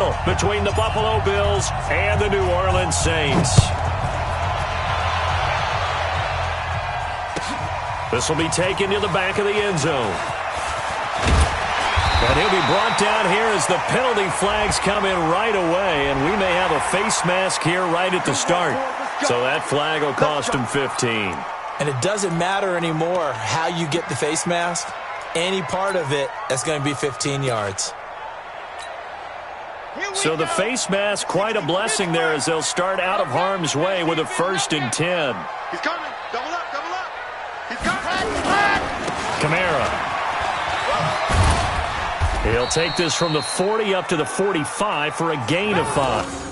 battle between the Buffalo Bills and the New Orleans Saints. This will be taken to the back of the end zone. And he'll be brought down here as the penalty flags come in right away, and we may have a face mask here right at the start. So that flag will cost him 15. And it doesn't matter anymore how you get the face mask. Any part of it, that's going to be 15 yards. So the face mask, quite a blessing there as they'll start out of harm's way with a 1st and 10. He's coming. Double up, double up. He's coming. Kamara. He'll take this from the 40 up to the 45 for a gain of 5.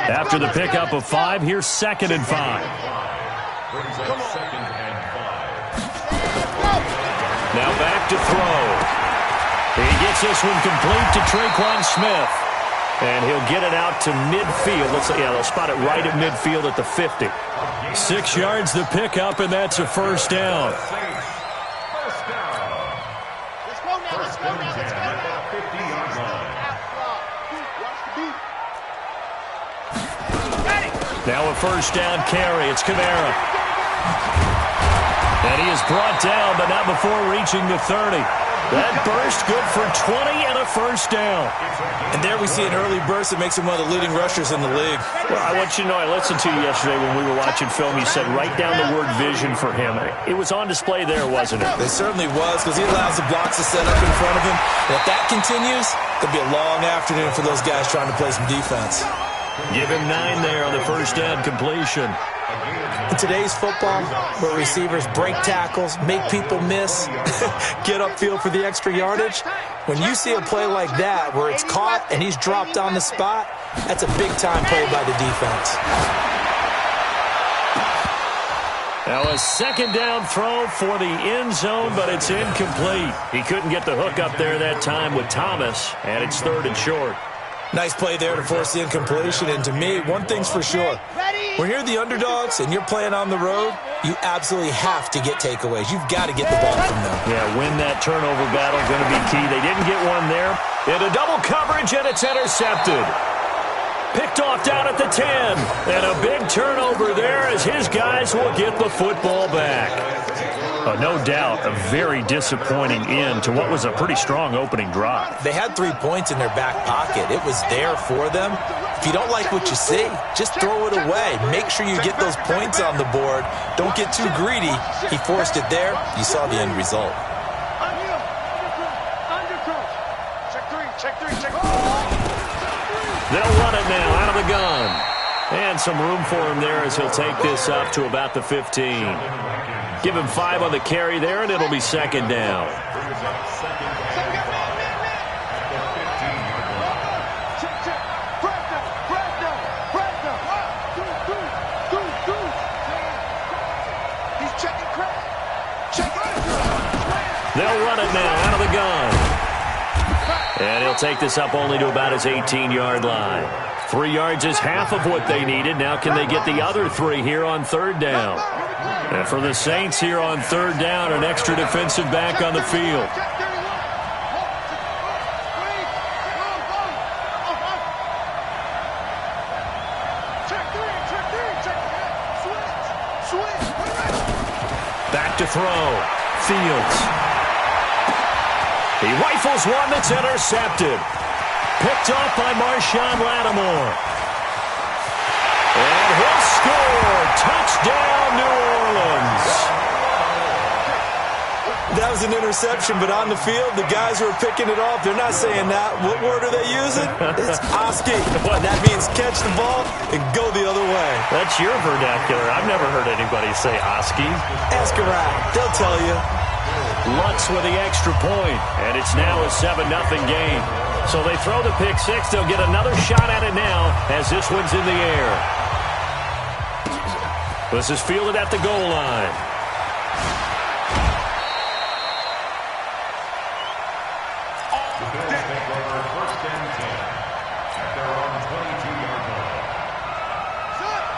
After the pickup of 5, here's 2nd and 5. Now back to throw. He gets this one complete to Tre'Quan Smith. And he'll get it out to midfield. They'll spot it right at midfield at the 50. 6 yards the pickup, and that's a 1st down. Now a 1st down carry. It's Kamara. And he is brought down, but not before reaching the 30. That burst good for 20 and a 1st down. And there we see an early burst that makes him one of the leading rushers in the league. Well, I want you to know, I listened to you yesterday when we were watching film. You said write down the word vision for him. It was on display there, wasn't it? It certainly was, because he allows the blocks to set up in front of him. And if that continues, it'll be a long afternoon for those guys trying to play some defense. Give him 9 there on the 1st down completion. In today's football, where receivers break tackles, make people miss, get upfield for the extra yardage, when you see a play like that where it's caught and he's dropped on the spot, that's a big-time play by the defense. Now a 2nd down throw for the end zone, but it's incomplete. He couldn't get the hook up there that time with Thomas, and it's 3rd and short. Nice play there to force the incompletion, and to me, one thing's for sure. When you're the underdogs and you're playing on the road, you absolutely have to get takeaways. You've got to get the ball from them. Yeah, win that turnover battle, going to be key. They didn't get one there. Into double coverage, and it's intercepted. Picked off down at the 10. And a big turnover there as his guys will get the football back. No doubt a very disappointing end to what was a pretty strong opening drive. They had 3 points in their back pocket. It was there for them. If you don't like what you see, just throw it away. Make sure you get those points on the board. Don't get too greedy. He forced it there. You saw the end result. They'll run it now out of the gun. And some room for him there as he'll take this up to about the 15. Give him 5 on the carry there, and it'll be 2nd down. They'll run it now out of the gun. And he'll take this up only to about his 18-yard line. 3 yards is half of what they needed. Now can they get the other 3 here on 3rd down? And for the Saints here on 3rd down, an extra defensive back on the field. Back to throw. Fields. He rifles one that's intercepted. Picked off by Marshawn Lattimore. And he'll score. Touchdown, New Orleans. That That was an interception, but on the field, the guys who are picking it off, they're not saying that. What word are they using? It's Oski. And that means catch the ball and go the other way. That's your vernacular. I've never heard anybody say Oski. Ask around. They'll tell you. Lutz with the extra point, and it's now a 7-0 game. So they throw the pick six. They'll get another shot at it now as this one's in the air. This is fielded at the goal line.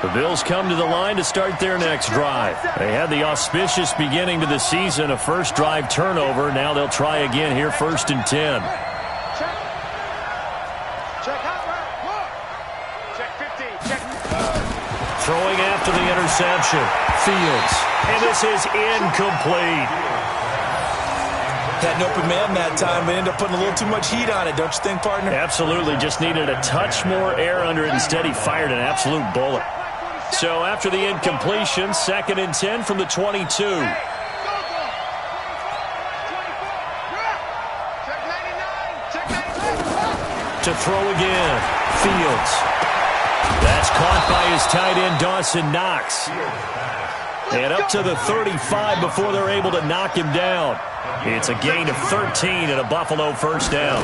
The Bills come to the line to start their next drive. They had the auspicious beginning to the season, a first drive turnover. Now they'll try again here, 1st and 10. Throwing after the interception. Fields. And this is incomplete. Had an open man that time, but ended up putting a little too much heat on it, don't you think, partner? Absolutely. Just needed a touch more air under it. Instead, he fired an absolute bullet. So after the incompletion, 2nd and 10 from the 22. To throw again. Fields. That's caught by his tight end, Dawson Knox. And up to the 35 before they're able to knock him down. It's a gain of 13 and a Buffalo first down.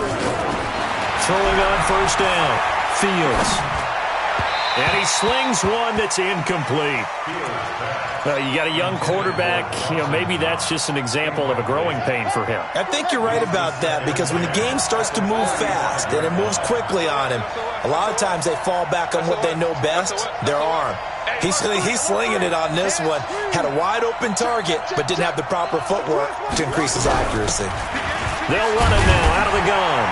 Throwing on first down. Fields. And he slings one that's incomplete. You got a young quarterback. Maybe that's just an example of a growing pain for him. I think you're right about that, because when the game starts to move fast and it moves quickly on him, a lot of times they fall back on what they know best, their arm. He's slinging it on this one. Had a wide-open target, but didn't have the proper footwork to increase his accuracy. They'll run it now out of the gun.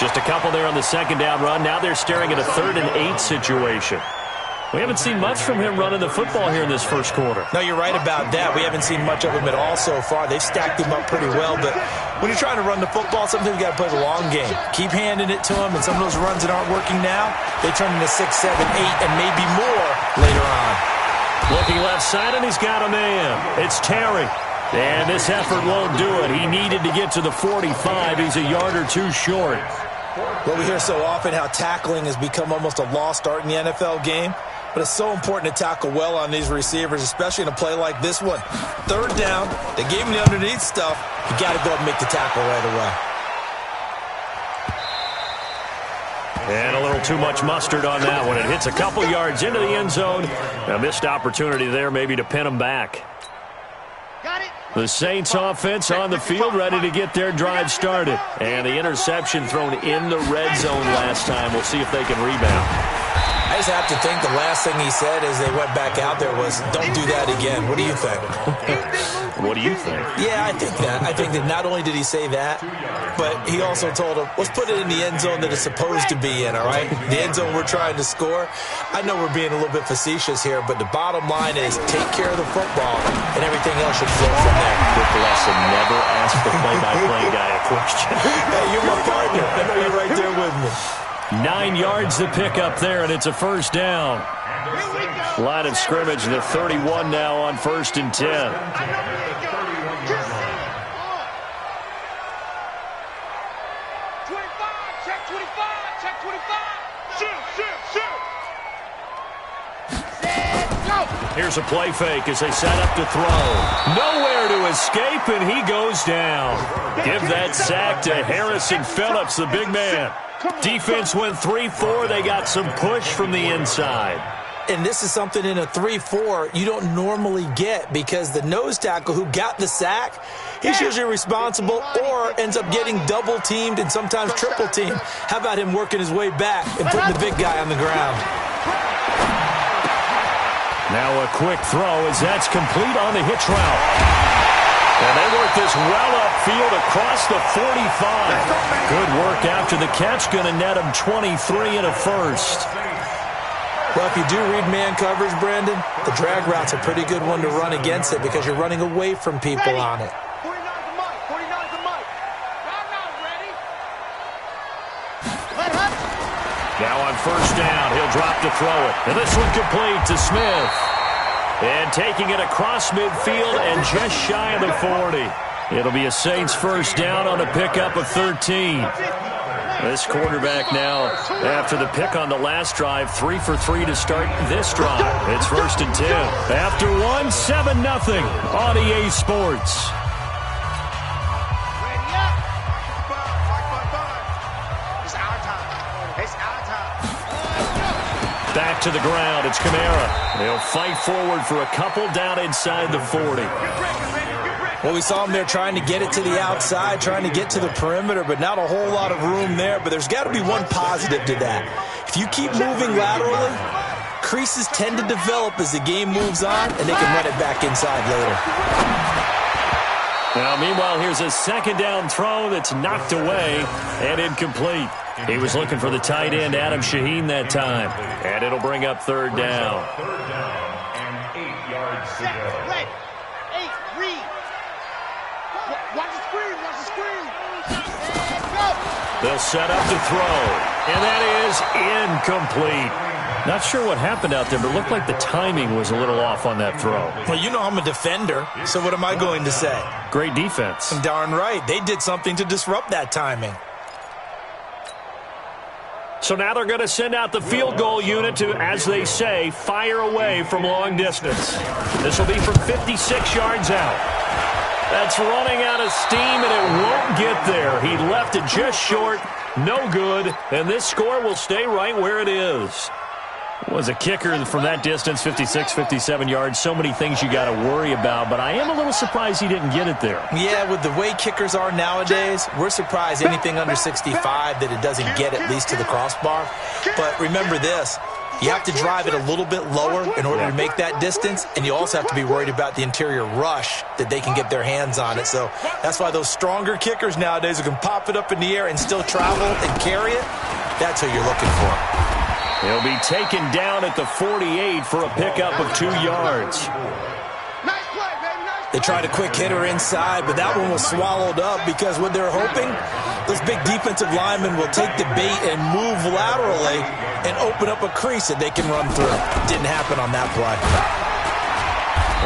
Just a couple there on the second down run. Now they're staring at a 3rd and 8 situation. We haven't seen much from him running the football here in this first quarter. No, you're right about that. We haven't seen much of him at all so far. They've stacked him up pretty well, but when you're trying to run the football, sometimes you got to play the long game. Keep handing it to him, and some of those runs that aren't working now, they turn into 6, 7, 8, and maybe more later on. Looking left side, and he's got a man. It's Terry. And this effort won't do it. He needed to get to the 45. He's a yard or two short. Well, we hear so often how tackling has become almost a lost art in the NFL game. But it's so important to tackle well on these receivers, especially in a play like this one. 3rd down, they gave him the underneath stuff. You got to go and make the tackle right away. And a little too much mustard on that one. It hits a couple yards into the end zone. A missed opportunity there maybe to pin him back. The Saints offense on the field, ready to get their drive started. And the interception thrown in the red zone last time. We'll see if they can rebound. I just have to think the last thing he said as they went back out there was, don't do that again. What do you think? What do you think? Yeah, I think that. I think that not only did he say that, but he also told him, let's put it in the end zone that it's supposed to be in, all right? The end zone we're trying to score. I know we're being a little bit facetious here, but the bottom line is take care of the football, and everything else should flow from there. Good lesson. Never ask the play-by-play guy a question. Hey, you're my partner. I know you're right there with me. 9 yards to pick up there, and it's a first down. Line of scrimmage, the 31 now on 1st and 10. Here's a play fake as they set up to throw. Nowhere to escape, and he goes down. Give that sack to Harrison Phillips, the big man. Defense went 3-4. They got some push from the inside. And this is something in a 3-4 you don't normally get, because the nose tackle who got the sack, he's usually responsible or ends up getting double-teamed and sometimes triple-teamed. How about him working his way back and putting the big guy on the ground? Now a quick throw as that's complete on the hitch route. And they work this well upfield across the 45. Good work after the catch. Going to net him 23 and a first. Well, if you do read man coverage, Brandon, the drag route's a pretty good one to run against it because you're running away from people on it. Now on first down, he'll drop to throw it. And this one complete to Smith. And taking it across midfield and just shy of the 40. It'll be a Saints first down on a pickup of 13. This quarterback now, after the pick on the last drive, 3 for 3 to start this drive. It's 1st and 10. After 1, 7-0 on EA Sports. Back to the ground. It's Kamara. They'll fight forward for a couple down inside the 40. Well, we saw him there trying to get it to the outside, trying to get to the perimeter, but not a whole lot of room there. But there's got to be one positive to that. If you keep moving laterally, creases tend to develop as the game moves on, and they can run it back inside later. Now, meanwhile, here's a second down throw that's knocked away and incomplete. He was looking for the tight end, Adam Shaheen, that time. And it'll bring up 3rd down. 3rd down and 8 yards to go. Wait. 8, read. Watch the screen, watch the screen. And go. They'll set up to throw. And that is incomplete. Not sure what happened out there, but it looked like the timing was a little off on that throw. Well, you know I'm a defender, so what am I going to say? Great defense. Darn right. They did something to disrupt that timing. So now they're going to send out the field goal unit to, as they say, fire away from long distance. This will be from 56 yards out. That's running out of steam, and it won't get there. He left it just short, no good, and this score will stay right where it is. Was a kicker from that distance, 56, 57 yards. So many things you got to worry about, but I am a little surprised he didn't get it there. Yeah, with the way kickers are nowadays, we're surprised anything under 65 that it doesn't get at least to the crossbar. But remember this, you have to drive it a little bit lower in order to make that distance, and you also have to be worried about the interior rush that they can get their hands on it. So that's why those stronger kickers nowadays who can pop it up in the air and still travel and carry it, that's who you're looking for. He'll be taken down at the 48 for a pickup of 2 yards. They tried a quick hitter inside, but that one was swallowed up because what they're hoping, those big defensive linemen will take the bait and move laterally and open up a crease that they can run through. Didn't happen on that play.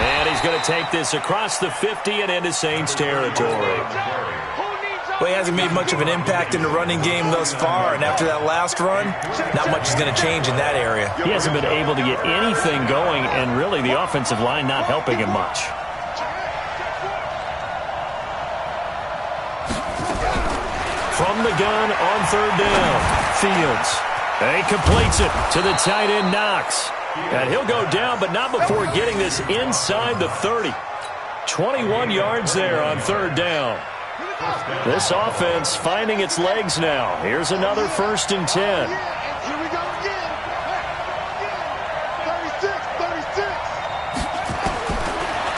And he's going to take this across the 50 and into Saints territory. Well, he hasn't made much of an impact in the running game thus far, and after that last run, not much is going to change in that area. He hasn't been able to get anything going, and really the offensive line not helping him much. From the gun on 3rd down, Fields. And he completes it to the tight end, Knox. And he'll go down, but not before getting this inside the 30. 21 yards there on 3rd down. This offense finding its legs now. Here's another 1st and 10. Here we go again. 36.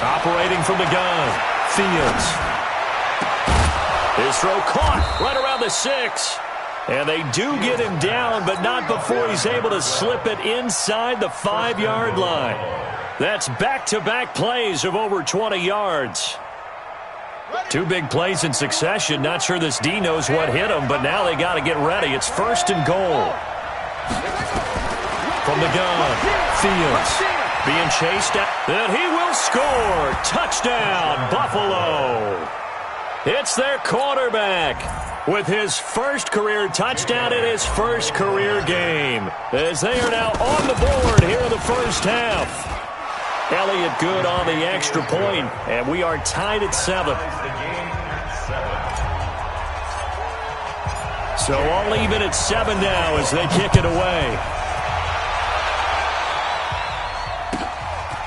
Operating from the gun, Fields. His throw caught right around the 6. And they do get him down, but not before he's able to slip it inside the 5-yard line. That's back-to-back plays of over 20 yards. 2 big plays in succession. Not sure this D knows what hit him, but now they got to get ready. It's 1st and goal. From the gun, Fields being chased out. And he will score. Touchdown, Buffalo. It's their quarterback with his first career touchdown in his first career game, as they are now on the board here in the first half. Elliott good on the extra point, and we are tied at 7. So all even at 7 now as they kick it away.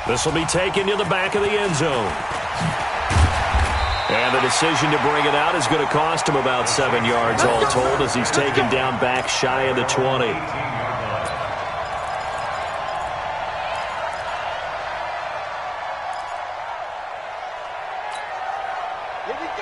This will be taken to the back of the end zone. And the decision to bring it out is going to cost him about 7 yards all told as he's taken down back shy of the 20.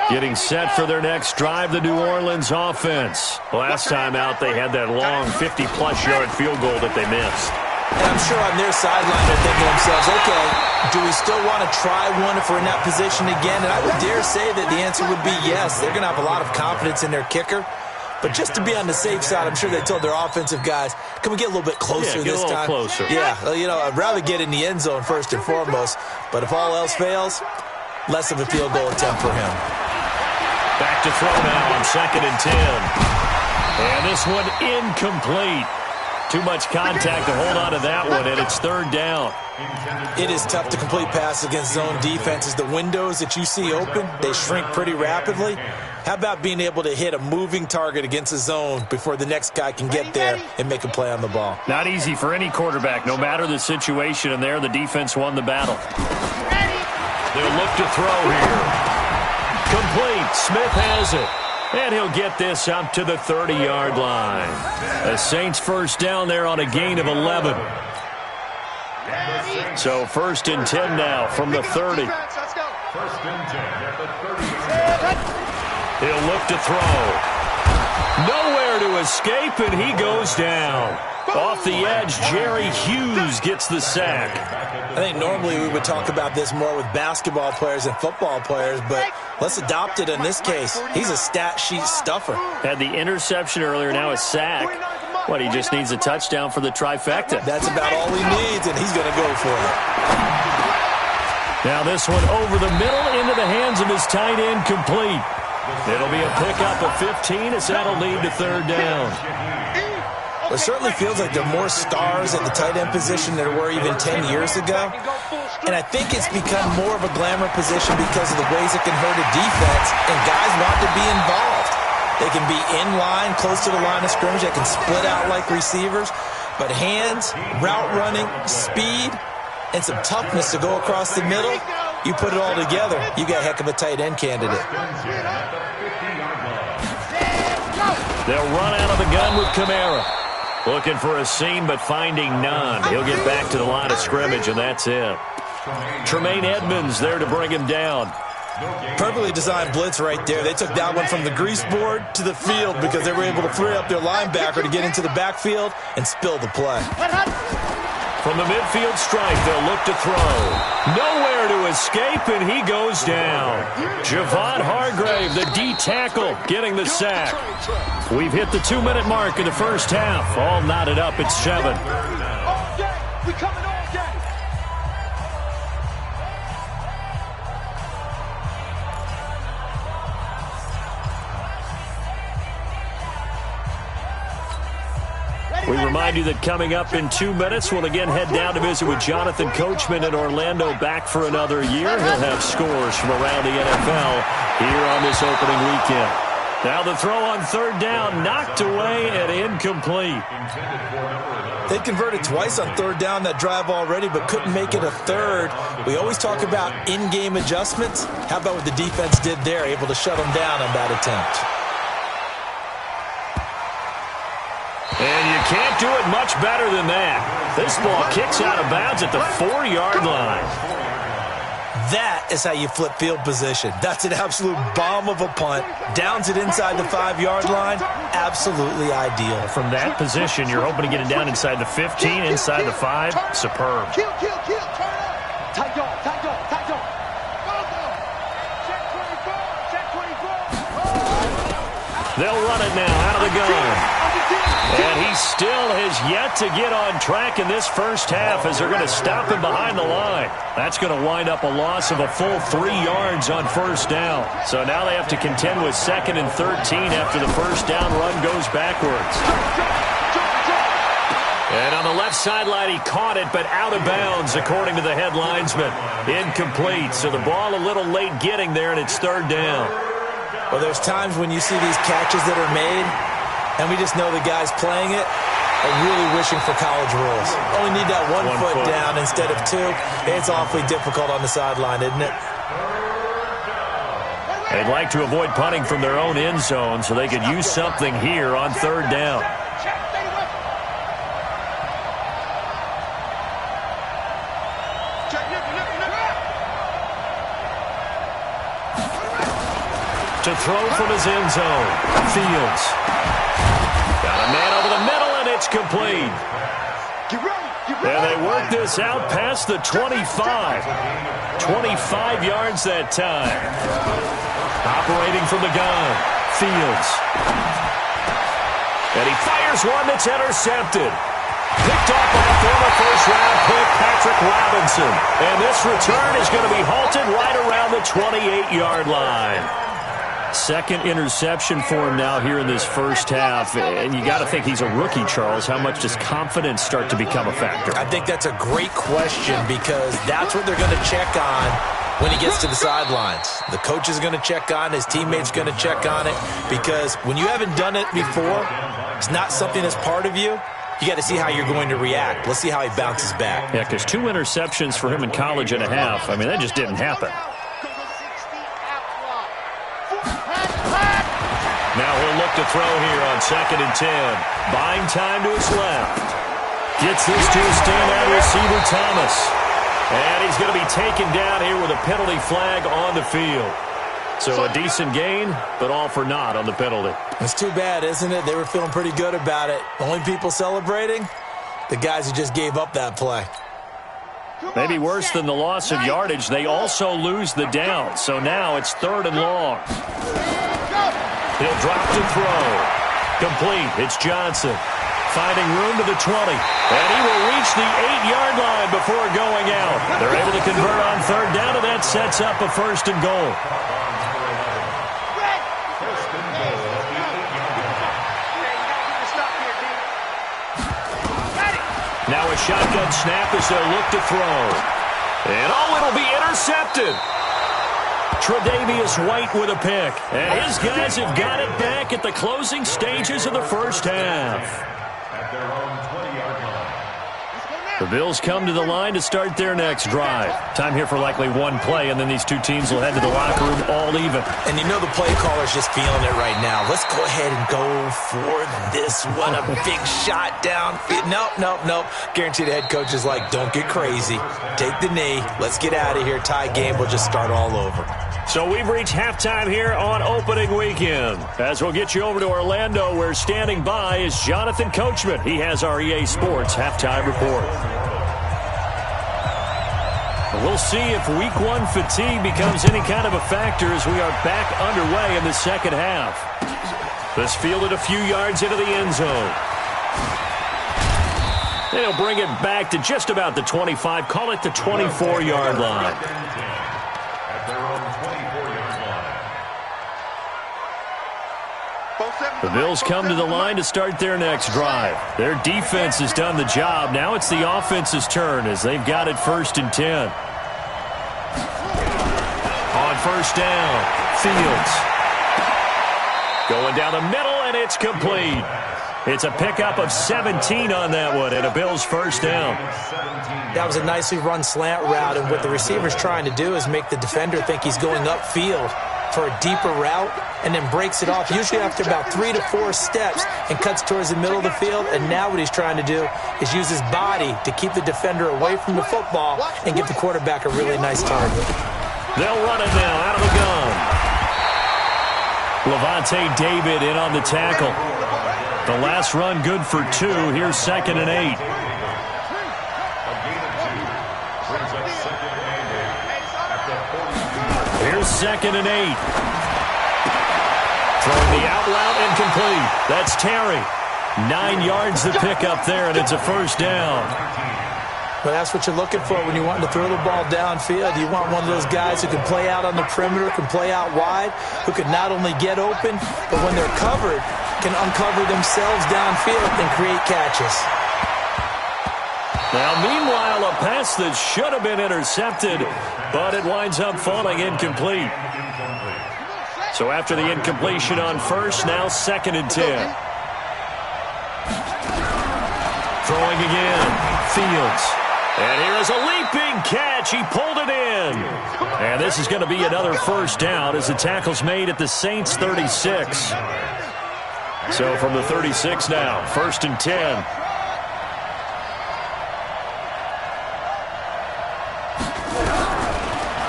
Getting set for their next drive, the New Orleans offense. Last time out, they had that long 50-plus yard field goal that they missed. And I'm sure on their sideline they're thinking to themselves, okay, do we still want to try one if we're in that position again? And I would dare say that the answer would be yes. They're going to have a lot of confidence in their kicker. But just to be on the safe side, I'm sure they told their offensive guys, can we get a little bit closer this time? Closer. Yeah, I'd rather get in the end zone first and foremost. But if all else fails, less of a field goal attempt for him. Back to throw now on 2nd and 10. And this one incomplete. Too much contact to hold on to that one, and it's 3rd down. It is tough to complete passes against zone defenses. The windows that you see open, they shrink pretty rapidly. How about being able to hit a moving target against a zone before the next guy can get there and make a play on the ball? Not easy for any quarterback, no matter the situation, and there the defense won the battle. They'll look to throw here. Complete. Smith has it. And he'll get this up to the 30-yard line. The Saints first down there on a gain of 11. So 1st and 10 now from the 30. First and 10 at the 30. He'll look to throw. Nowhere to escape, and he goes down. Off the edge, Jerry Hughes gets the sack. I think normally we would talk about this more with basketball players and football players, but let's adopt it in this case. He's a stat sheet stuffer. Had the interception earlier, now a sack. What, he just needs a touchdown for the trifecta. That's about all he needs, and he's going to go for it. Now this one over the middle into the hands of his tight end, complete. It'll be a pickup of 15 as that'll lead to 3rd down. It certainly feels like there are more stars at the tight end position than there were even 10 years ago. And I think it's become more of a glamour position because of the ways it can hurt a defense, and guys want to be involved. They can be in line, close to the line of scrimmage. They can split out like receivers. But hands, route running, speed, and some toughness to go across the middle, you put it all together, you got a heck of a tight end candidate. They'll run out of the gun with Kamara. Looking for a seam, but finding none. He'll get back to the line of scrimmage, and that's it. Tremaine Edmonds there to bring him down. Perfectly designed blitz right there. They took that one from the grease board to the field because they were able to free up their linebacker to get into the backfield and spill the play. From the midfield stripe, they'll look to throw. Nowhere to escape, and he goes down. Javon Hargrave, the D tackle, getting the sack. We've hit the 2-minute mark in the first half. All knotted up at 7. All day. We coming all day. We remind you that coming up in 2 minutes, we'll again head down to visit with Jonathan Coachman in Orlando, back for another year. He'll have scores from around the NFL here on this opening weekend. Now the throw on 3rd down, knocked away and incomplete. They converted twice on 3rd down that drive already, but couldn't make it a 3rd. We always talk about in-game adjustments. How about what the defense did there, able to shut them down on that attempt? And you can't do it much better than that. This ball kicks out of bounds at the 4-yard line. That is how you flip field position. That's an absolute bomb of a punt. Downs it inside the 5-yard line. Absolutely ideal. From that position, you're hoping to get it down inside the 15, inside the 5. Superb. Kill, kill, kill. Turn up. Tight dog, tight dog, tight dog. Check 24, check 24. They'll run it now out of the gun. And he still has yet to get on track in this first half as they're going to stop him behind the line. That's going to wind up a loss of a full 3 yards on 1st down. So now they have to contend with 2nd and 13 after the first down run goes backwards. And on the left sideline, he caught it, but out of bounds, according to the head linesman. Incomplete, so the ball a little late getting there, and it's 3rd down. Well, there's times when you see these catches that are made, and we just know the guys playing it are really wishing for college rules. Only need that one foot down instead of 2. It's awfully difficult on the sideline, isn't it? They'd like to avoid punting from their own end zone so they could use something here on 3rd down. To throw from his end zone, Fields. Got a man over the middle, and it's complete. And they work this out past the 25. 25 yards that time. Operating from the gun, Fields. And he fires one that's intercepted. Picked off by a former first-round pick, Patrick Robinson. And this return is going to be halted right around the 28-yard line. Second interception for him now here in this first half. And you got to think he's a rookie, Charles. How much does confidence start to become a factor? I think that's a great question because that's what they're going to check on when he gets to the sidelines. The coach is going to check on, his teammates going to check on it, because when you haven't done it before, it's not something that's part of you. You got to see how you're going to react. Let's see how he bounces back. Yeah, because 2 interceptions for him in college and a half. I mean, that just didn't happen. Now he'll look to throw here on 2nd and 10. Buying time to his left. Gets this to his standout receiver, Thomas. And he's going to be taken down here with a penalty flag on the field. So a decent gain, but all for naught on the penalty. It's too bad, isn't it? They were feeling pretty good about it. Only people celebrating? The guys who just gave up that play. Maybe worse than the loss of yardage, they also lose the down. So now it's 3rd and long. He'll drop to throw. Complete. It's Johnson. Finding room to the 20. And he will reach the 8-yard line before going out. They're able to convert on 3rd down, and that sets up a 1st and goal. Now a shotgun snap as they'll look to throw. And it'll be intercepted. Tre'Davious White with a pick. And his guys have got it back at the closing stages of the first half. At their own 20-yard line. The Bills come to the line to start their next drive. Time here for likely one play, and then these two teams will head to the locker room all even. And you know the play caller's just feeling it right now. Let's go ahead and go for this one. A big shot down. Nope. Guaranteed the head coach is like, don't get crazy. Take the knee. Let's get out of here. Tie game. We'll just start all over. So we've reached halftime here on opening weekend. As we'll get you over to Orlando, where standing by is Jonathan Coachman. He has our EA Sports halftime report. We'll see if week one fatigue becomes any kind of a factor as we are back underway in the second half. This fielded a few yards into the end zone. They'll bring it back to just about the 25, call it the 24-yard line. At their own 24-yard line. The Bills come to the line to start their next drive. Their defense has done the job. Now it's the offense's turn as they've got it 1st and 10. On 1st down, Fields. Going down the middle, and it's complete. It's a pickup of 17 on that one, and a Bills 1st down. That was a nicely run slant route, and what the receiver's trying to do is make the defender think he's going upfield for a deeper route, and then breaks it off, usually after about 3 to 4 steps, and cuts towards the middle of the field. And now what he's trying to do is use his body to keep the defender away from the football and give the quarterback a really nice target. They'll run it now out of the gun. Levante David in on the tackle. The last run good for 2. Here's 2nd and 8. Here's 2nd and 8. Throwing the out route incomplete. That's Terry. 9 yards to pick up there, and it's a 1st down. Well, that's what you're looking for when you want to throw the ball downfield. You want one of those guys who can play out on the perimeter, can play out wide, who can not only get open, but when they're covered, can uncover themselves downfield and create catches. Now, meanwhile, a pass that should have been intercepted, but it winds up falling incomplete. So after the incompletion on 1st, now 2nd and 10. Throwing again, Fields. And here is a leaping catch. He pulled it in. And this is going to be another 1st down as the tackle's made at the Saints' 36. So from the 36 now, 1st and 10.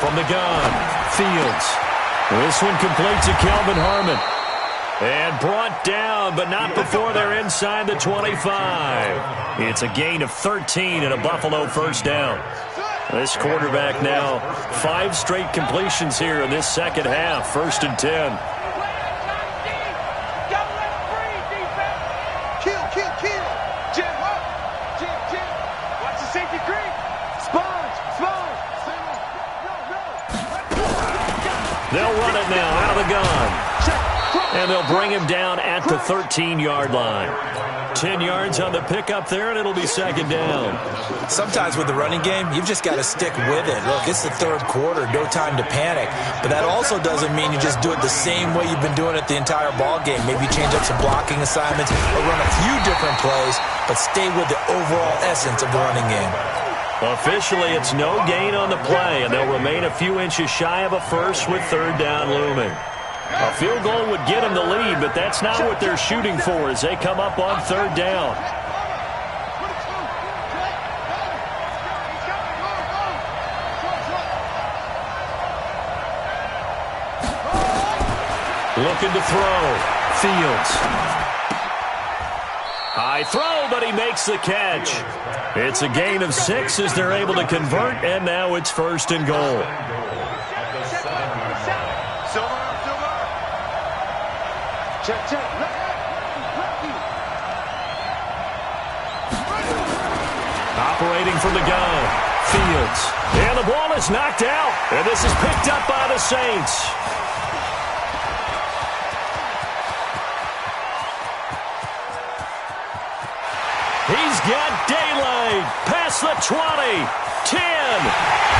From the gun, Fields. This one complete to Kelvin Harmon. And brought down, but not before they're inside the 25. It's a gain of 13 and a Buffalo 1st down. This quarterback now 5 straight completions here in this second half. 1st and 10. They'll run it now out of the gun. And they'll bring him down at the 13-yard line. 10 yards on the pickup there, and it'll be second down. Sometimes with the running game, you've just got to stick with it. Look, it's the third quarter, no time to panic. But that also doesn't mean you just do it the same way you've been doing it the entire ball game. Maybe change up some blocking assignments or run a few different plays, but stay with the overall essence of the running game. Officially, it's no gain on the play, and they'll remain a few inches shy of a first with third down looming. A field goal would get them the lead, but that's not what they're shooting for as they come up on third down. Looking to throw. Fields. High throw, but he makes the catch. It's a gain of 6 as they're able to convert, and now it's first and goal. Operating from the gun, Fields. And the ball is knocked out, and this is picked up by the Saints. He's got daylight, past the 20, 10,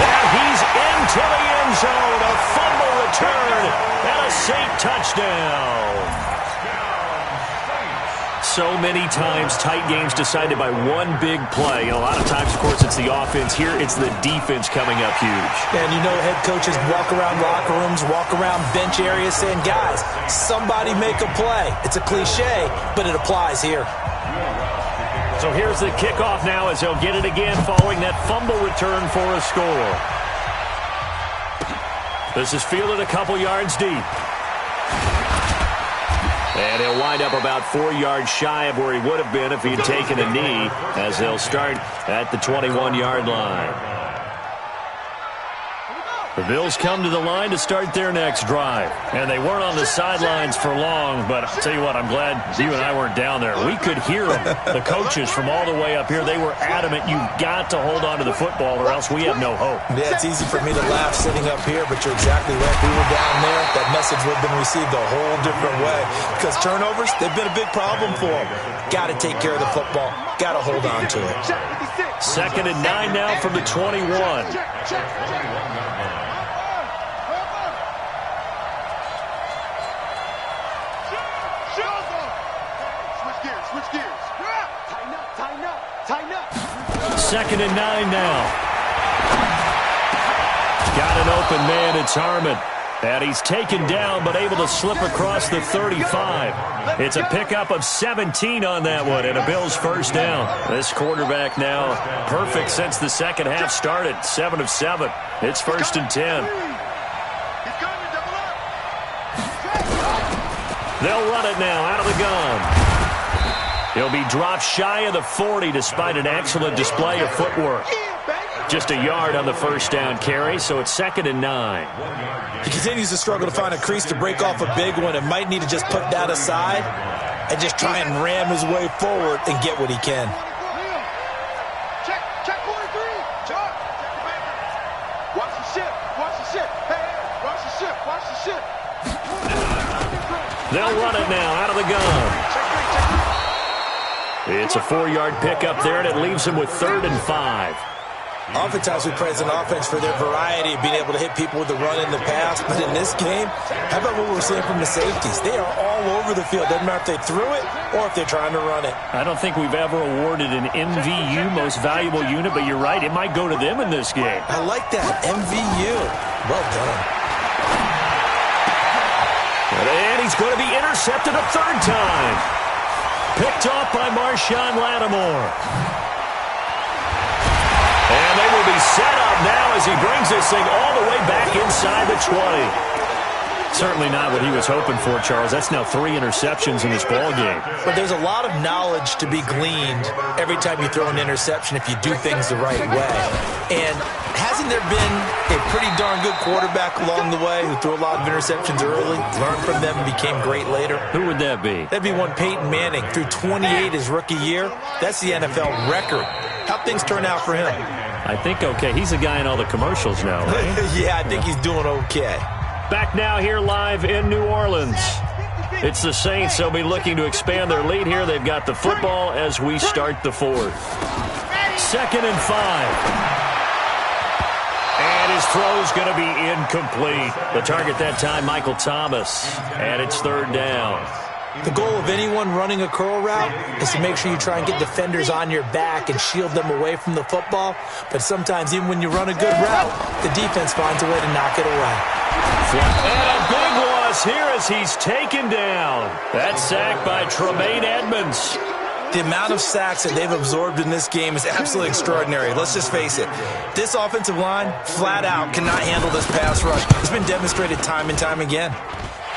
and he's into the end zone. A fumble return, and a Saint touchdown. So many times, tight games decided by one big play. And a lot of times, of course, it's the offense. Here, it's the defense coming up huge. And you know head coaches walk around locker rooms, walk around bench areas saying, guys, somebody make a play. It's a cliche, but it applies here. So here's the kickoff now as they'll get it again following that fumble return for a score. This is fielded a couple yards deep. And he'll wind up about 4 yards shy of where he would have been if he'd taken a knee as they'll start at the 21-yard line. The Bills come to the line to start their next drive. And they weren't on the sidelines for long, but I'll tell you what, I'm glad you and I weren't down there. We could hear them. The coaches from all the way up here, they were adamant, you've got to hold on to the football or else we have no hope. Yeah, it's easy for me to laugh sitting up here, but you're exactly right. If we were down there, that message would have been received a whole different way. Because turnovers, they've been a big problem for them. Got to take care of the football. Got to hold on to it. 2nd and 9 now from the 21. Second and 9 now. Got an open man, it's Harmon. And he's taken down, but able to slip across the 35. It's a pickup of 17 on that one, and a Bills first down. This quarterback now perfect since the second half started. 7 of 7. It's 1st and 10. They'll run it now out of the gun. He'll be dropped shy of the 40 despite an excellent display of footwork. Just a yard on the first down carry, so it's 2nd and 9. He continues to struggle to find a crease to break off a big one and might need to just put that aside and just try and ram his way forward and get what he can. Check 43. Watch the ship. Watch the ship. Hey, watch the ship. Watch the ship. They'll run it now out of the gun. It's a 4-yard pickup there, and it leaves him with 3rd and 5. Oftentimes we praise an offense for their variety of being able to hit people with the run in the pass, but in this game, how about what we're seeing from the safeties? They are all over the field. Doesn't matter if they threw it or if they're trying to run it. I don't think we've ever awarded an MVU, most valuable unit, but you're right, it might go to them in this game. I like that, MVU. Well done. And he's going to be intercepted a 3rd time. Picked off by Marshawn Lattimore. And they will be set up now as he brings this thing all the way back inside the 20. Certainly not what he was hoping for, Charles. That's now 3 interceptions in this ball game. But there's a lot of knowledge to be gleaned every time you throw an interception if you do things the right way. And hasn't there been a pretty darn good quarterback along the way who threw a lot of interceptions early, learned from them, and became great later? Who would that be? That'd be one Peyton Manning. Threw 28 his rookie year. That's the NFL record. How'd things turn out for him? I think okay. He's a guy in all the commercials now, right? Yeah, I think he's doing okay. Back now here live in New Orleans. It's the Saints. They'll be looking to expand their lead here. They've got the football as we start the fourth. 2nd and 5. And his throw's going to be incomplete. The target that time, Michael Thomas. And it's 3rd down. The goal of anyone running a curl route is to make sure you try and get defenders on your back and shield them away from the football. But sometimes even when you run a good route, the defense finds a way to knock it away. And a big loss here as he's taken down. That sack by Tremaine Edmonds. The amount of sacks that they've absorbed in this game is absolutely extraordinary. Let's just face it. This offensive line, flat out, cannot handle this pass rush. It's been demonstrated time and time again.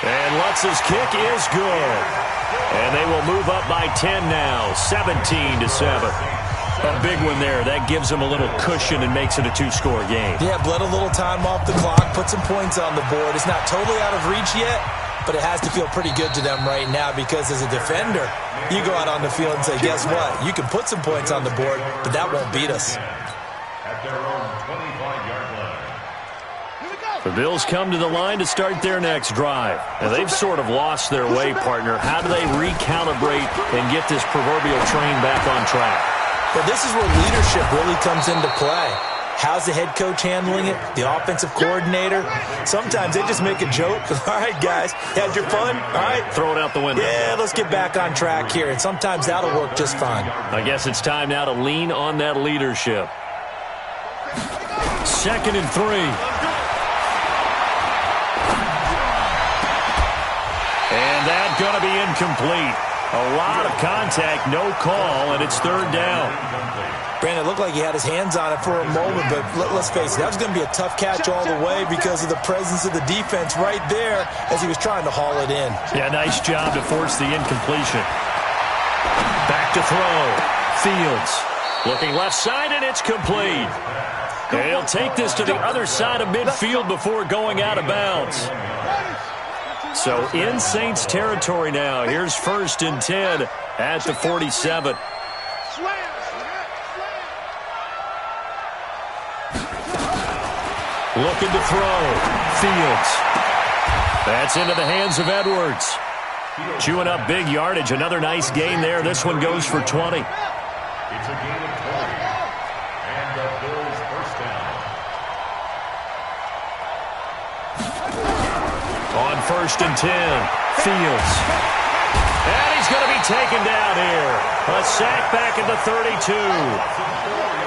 And Lutz's kick is good. And they will move up by 10 now, 17-7. A big one there. That gives them a little cushion and makes it a 2-score game. Yeah, bled a little time off the clock, put some points on the board. It's not totally out of reach yet, but it has to feel pretty good to them right now because as a defender, you go out on the field and say, guess what? You can put some points on the board, but that won't beat us. At their own 25-yard line. The Bills come to the line to start their next drive. And they've sort of lost their way, partner. How do they recalibrate and get this proverbial train back on track? Well, this is where leadership really comes into play. How's the head coach handling it? The offensive coordinator? Sometimes they just make a joke. All right, guys, had your fun? All right. Throw it out the window. Yeah, let's get back on track here. And sometimes that'll work just fine. I guess it's time now to lean on that leadership. 2nd and 3. And that's going to be incomplete. A lot of contact, no call, and it's 3rd down. Brandon, it looked like he had his hands on it for a moment, but let's face it, that was going to be a tough catch all the way because of the presence of the defense right there as he was trying to haul it in. Yeah, nice job to force the incompletion. Back to throw. Fields looking left side, and it's complete. And he'll take this to the other side of midfield before going out of bounds. So in Saints territory now. Here's 1st and 10 at the 47. Looking to throw. Fields. That's into the hands of Edwards. Chewing up big yardage. Another nice gain there. This one goes for 20. It's a gain of 20. And the Bills' 1st down. On 1st and 10. Fields. And he's going to be taken down here. A sack back at the 32.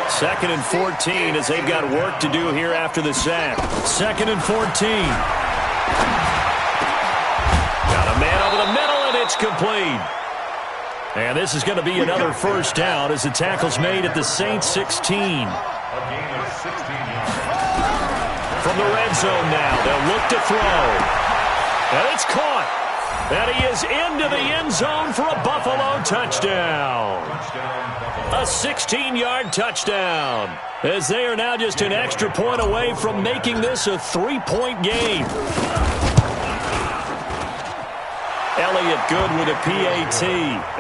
2nd and 14 as they've got work to do here after the sack. 2nd and 14. Got a man over the middle, and it's complete. And this is going to be another 1st down as the tackle's made at the Saints 16. A gain of 16 yards. From the red zone now, they'll look to throw. And it's caught. And he is into the end zone for a Buffalo touchdown. A 16-yard touchdown. As they are now just an extra point away from making this a 3-point game. Elliott good with a PAT.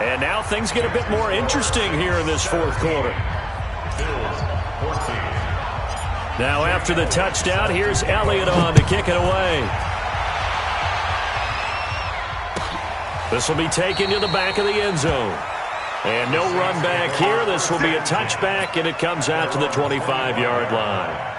And now things get a bit more interesting here in this 4th quarter. Now after the touchdown, here's Elliott on to kick it away. This will be taken to the back of the end zone. And no run back here. This will be a touchback, and it comes out to the 25-yard line.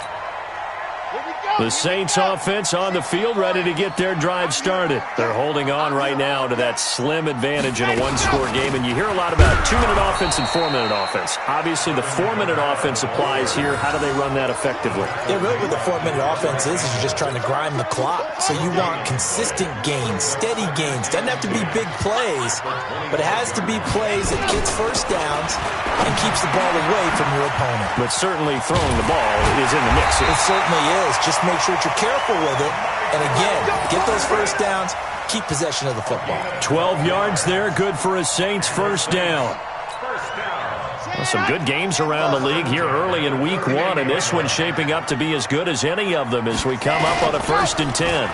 The Saints offense on the field ready to get their drive started. They're holding on right now to that slim advantage in a 1-score game. And you hear a lot about 2-minute offense and 4-minute offense. Obviously, the 4-minute offense applies here. How do they run that effectively? Yeah, really what the 4-minute offense is you're just trying to grind the clock. So you want consistent gains, steady gains. Doesn't have to be big plays, but it has to be plays that gets 1st downs and keeps the ball away from your opponent. But certainly throwing the ball is in the mix here. It certainly is. Just make sure that you're careful with it. And again, get those 1st downs, keep possession of the football. 12 yards there, good for a Saints 1st down. Well, some good games around the league here early in week 1, and this one's shaping up to be as good as any of them as we come up on a 1st and 10.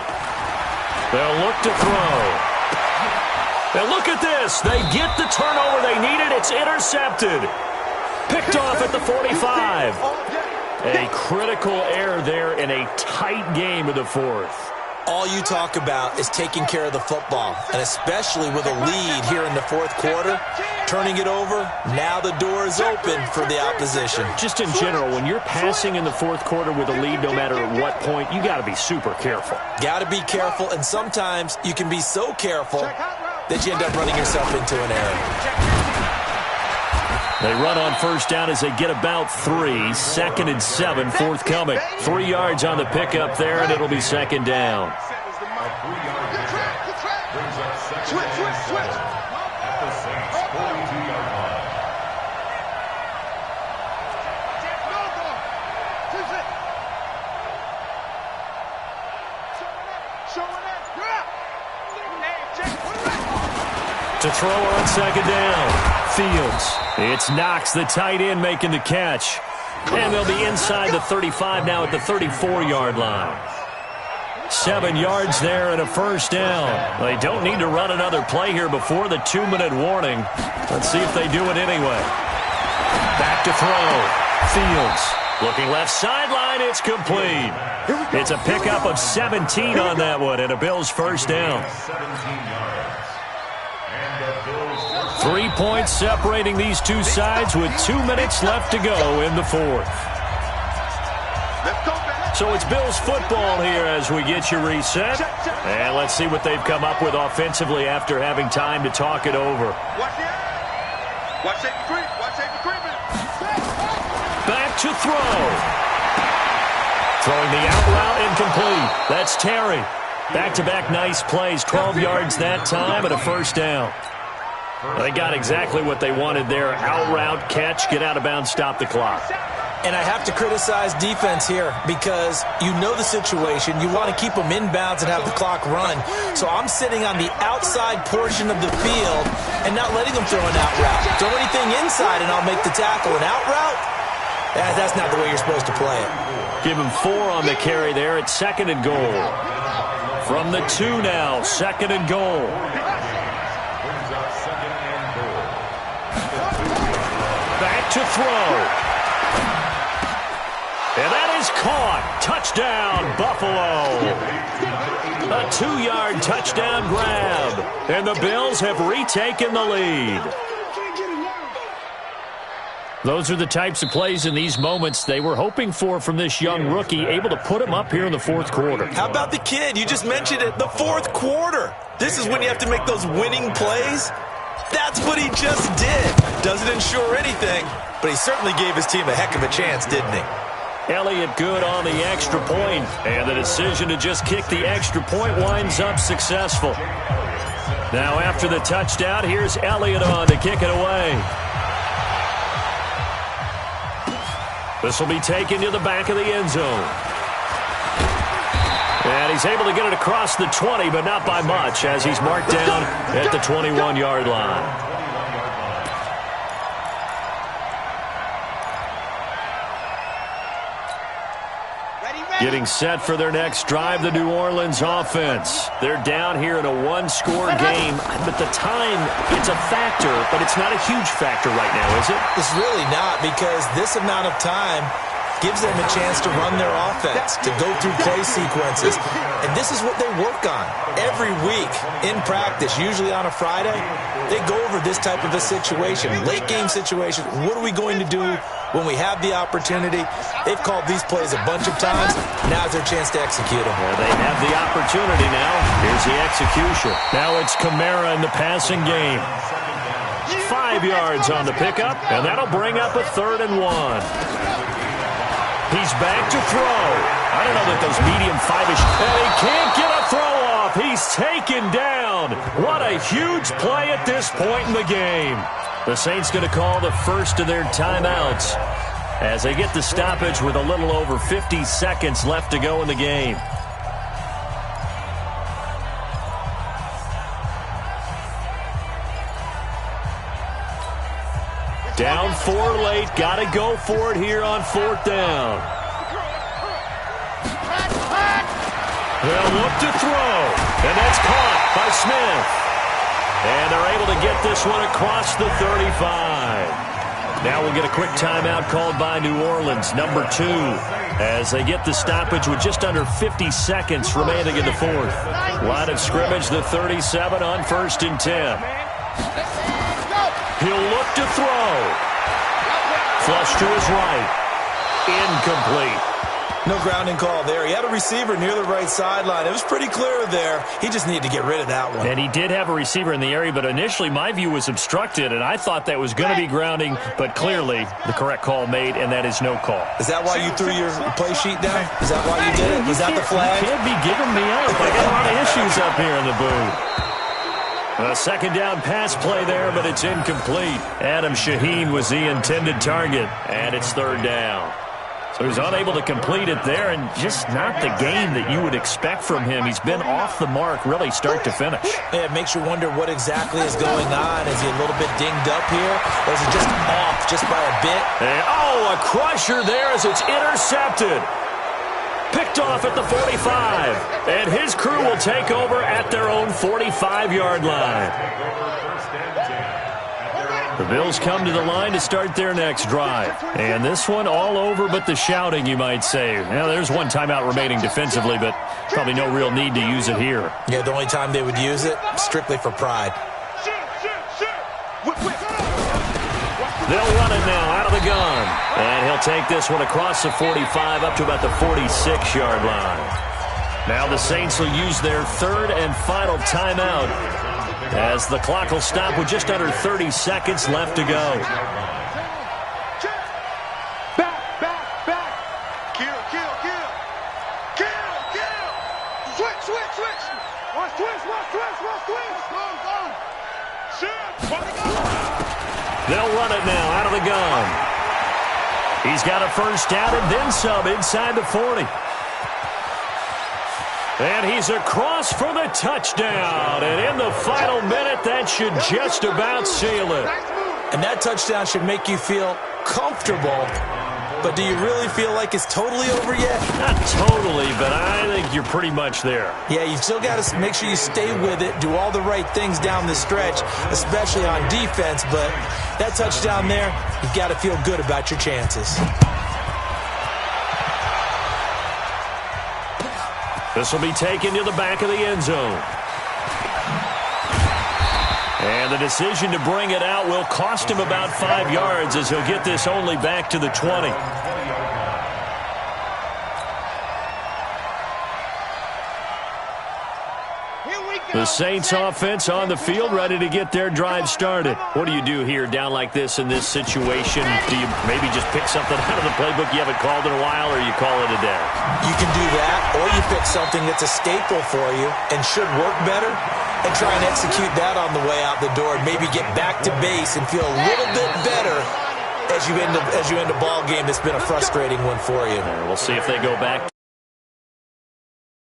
They'll look to throw. And look at this. They get the turnover they needed. It's intercepted. Picked off at the 45. A critical error there in a tight game of the 4th. All you talk about is taking care of the football, and especially with a lead here in the fourth quarter, turning it over, now the door is open for the opposition. Just in general, when you're passing in the fourth quarter with a lead, no matter at what point, you got to be super careful. Got to be careful, and sometimes you can be so careful that you end up running yourself into an error. They run on first down as they get about 3. 2nd and 7, forthcoming. 3 yards on the pickup there, and it'll be 2nd down. Switch. At the Saints' 42-yard line. To throw on 2nd down. Fields. It's Knox, the tight end, making the catch. And they'll be inside the 35 now at the 34-yard line. 7 yards there and a first down. They don't need to run another play here before the 2-minute warning. Let's see if they do it anyway. Back to throw. Fields. Looking left sideline. It's complete. It's a pickup of 17 on that one and a Bills first down. 3 points separating these two sides with 2 minutes left to go in the fourth. So it's Bills football here as we get you reset. And let's see what they've come up with offensively after having time to talk it over. Back to throw. Throwing the out route incomplete. That's Terry. Back-to-back nice plays. 12 yards that time and a first down. They got exactly what they wanted there. Out route, catch, get out of bounds, stop the clock. And I have to criticize defense here because you know the situation. You want to keep them inbounds and have the clock run. So I'm sitting on the outside portion of the field and not letting them throw an out route. Throw anything inside and I'll make the tackle. An out route? That's not the way you're supposed to play it. Give him 4 on the carry there. It's 2nd and goal. From the 2 now, 2nd and goal. Back to throw. And that is caught. Touchdown, Buffalo. A 2-yard touchdown grab. And the Bills have retaken the lead. Those are the types of plays in these moments they were hoping for from this young rookie, able to put him up here in the fourth quarter. How about the kid? You just mentioned it, the fourth quarter. This is when you have to make those winning plays. That's what he just did. Doesn't ensure anything, but he certainly gave his team a heck of a chance, didn't he? Elliott good on the extra point, and the decision to just kick the extra point winds up successful. Now after the touchdown, here's Elliott on to kick it away. This will be taken to the back of the end zone. And he's able to get it across the 20, but not by much, as he's marked down at the 21-yard line. Getting set for their next drive, the New Orleans offense. They're down here in a one-score game, but the time, it's a factor, but it's not a huge factor right now, is it? It's really not, because this amount of time gives them a chance to run their offense, to go through play sequences. And this is what they work on every week in practice, usually on a Friday. They go over this type of a situation, late-game situation. What are we going to do when we have the opportunity? They've called these plays a bunch of times. Now's their chance to execute them. Well, they have the opportunity now. Here's the execution. Now it's Kamara in the passing game. 5 yards on the pickup, and that'll bring up a 3rd and 1. He's back to throw. I don't know that those medium 5-ish. And he can't get a throw off. He's taken down. What a huge play at this point in the game. The Saints going to call the first of their timeouts as they get the stoppage with a little over 50 seconds left to go in the game. Down 4 late. Got to go for it here on 4th down. They'll look to throw. And that's caught by Smith. And they're able to get this one across the 35. Now we'll get a quick timeout called by New Orleans, number 2, as they get the stoppage with just under 50 seconds remaining in the fourth. Line of scrimmage, the 37 on 1st and 10. He'll look to throw. Flush to his right. Incomplete. No grounding call there. He had a receiver near the right sideline. It was pretty clear there. He just needed to get rid of that one. And he did have a receiver in the area, but initially my view was obstructed, and I thought that was going to be grounding, but clearly the correct call made, and that is no call. Is that why you threw your play sheet down? Is that why you did it? Was that the flag? You can't be giving me up. I got a lot of issues up here in the booth. A second down pass play there, but it's incomplete. Adam Shaheen was the intended target, and it's 3rd down. So he's unable to complete it there, and just not the game that you would expect from him. He's been off the mark, really, start to finish. Yeah, it makes you wonder what exactly is going on. Is he a little bit dinged up here, or is he just off just by a bit? And, a crusher there as it's intercepted. Picked off at the 45, and his crew will take over at their own 45-yard line. The Bills come to the line to start their next drive. And this one all over but the shouting, you might say. Now, there's one timeout remaining defensively, but probably no real need to use it here. Yeah, the only time they would use it, strictly for pride. They'll run it now out of the gun. And he'll take this one across the 45 up to about the 46-yard line. Now the Saints will use their 3rd and final timeout, as the clock will stop with just under 30 seconds left to go. Back. Kill. Switch. Watch twist. They'll run it now out of the gun. He's got a first down and then some inside the 40. And he's across for the touchdown. And in the final minute, that should just about seal it. And that touchdown should make you feel comfortable. But do you really feel like it's totally over yet? Not totally, but I think you're pretty much there. Yeah, you've still got to make sure you stay with it, do all the right things down the stretch, especially on defense. But that touchdown there, you've got to feel good about your chances. This will be taken to the back of the end zone. And the decision to bring it out will cost him about 5 yards, as he'll get this only back to the 20. The Saints offense on the field, ready to get their drive started. What do you do here down like this in this situation? Do you maybe just pick something out of the playbook you haven't called in a while, or you call it a day? You can do that, or you pick something that's a staple for you and should work better, and try and execute that on the way out the door, and maybe get back to base and feel a little bit better as you end a ball game that's been a frustrating one for you. We'll see if they go back.